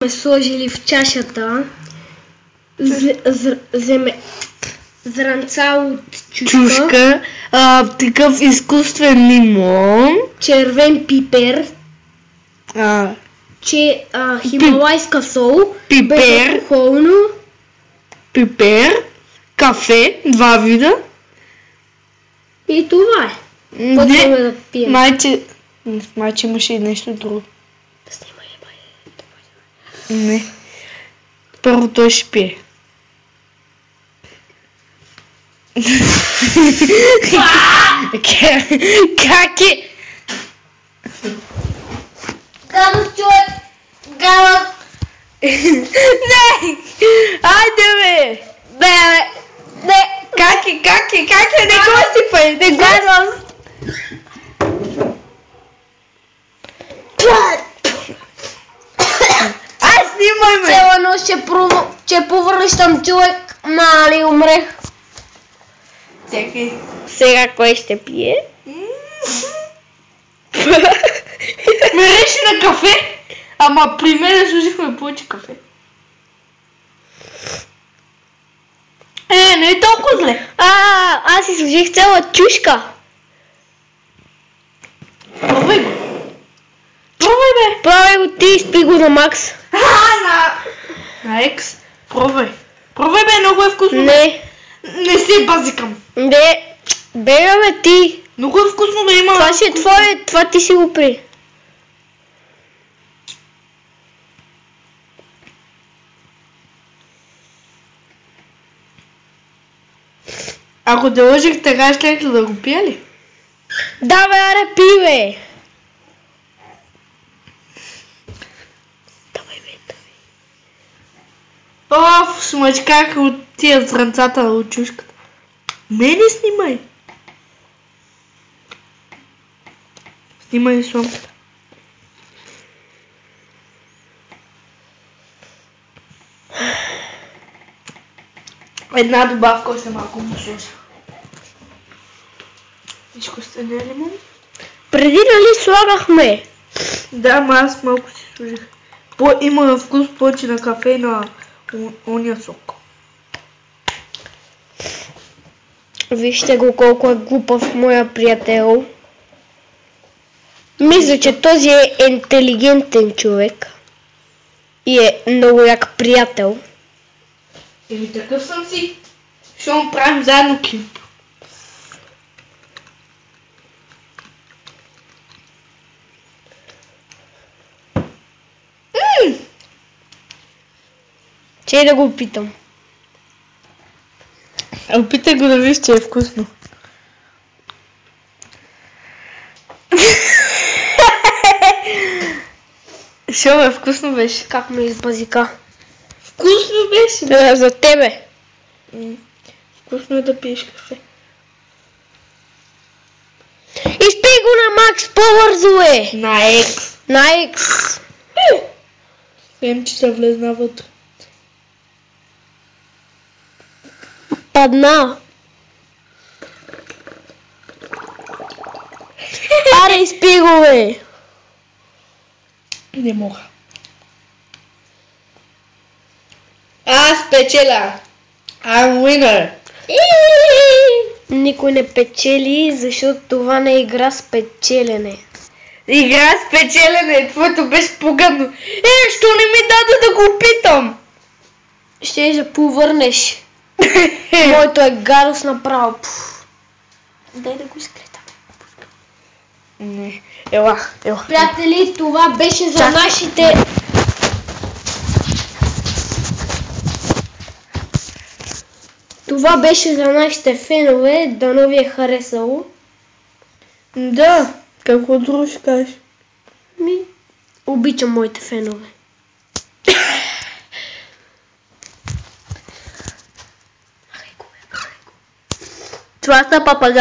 сме сложили в чашата зранца от чушка, такъв изкуствен лимон, червен пипер, хималайска сол, безалкохолно, пипер, кафе, 2 вида. И това е. Почваме да пием. Майче имаше и нещо друго. Да снимай, Не. Първо той ще пие. Как е? Гадост, човек! Гадост! Не! Айде бе! Не! Как е? Не го сипай! Не го Гадост! Ай, снимай ме! Цяла нощ ще повръщам, човек. Мали, умрех. Чакай. Сега кой ще пие? Мереше на кафе, ама при мен служихме повече кафе. Не е толкова зле. Аз си служих цяла чушка. Пробвай го. Правай го ти, изпи го на Макс. На Екс. Пробвай, много е вкусно. Не. Не се базикам. Бе, ти. Много е вкусно да има. Това ще е твое, това ти си го при. Ако те лъжих така, ще да го пия ли? Да, бе, аре, пи, бе. Давай, бе. Смачках от тия зранцата от чушката. Мене снимай. Снимай сламката. Една добавка, още малко му сложа. Изкуствения лимон. Преди нали слагахме? Да, ама аз малко си сложих. Има вкус повече на кафе и на ония сок. Вижте го колко е глупав моя приятел. Мисля, че този е интелигентен човек. И е много як приятел. Еми такъв съм си. Ще му правим заедно клип. Чей да го опитам. Опитай го да виж, че е вкусно. Шо бе, вкусно беше. Как ме избазика? Вкусно беше. За тебе. Вкусно е да пиеш кафе. Изпий го на Макс, по-бързо е. На Екс. Вем, че се влезна вътре. Падна. Аре, изпий го, бе. Не мога. Аз печеля. I'm winner. Никой не печели, защото това не е игра с печелене. Игра с печелене, твоето беше погъбно. Що не ми даде да го опитам? Ще да повърнеш. Моето е гадост направо. Дай да го изкретам. Не. Ела. Приятели, това беше за нашите... Това беше за нашите фенове. Дано ви е харесало. Да. Какво друго ще кажеш? Обичам моите фенове. Това са папагали.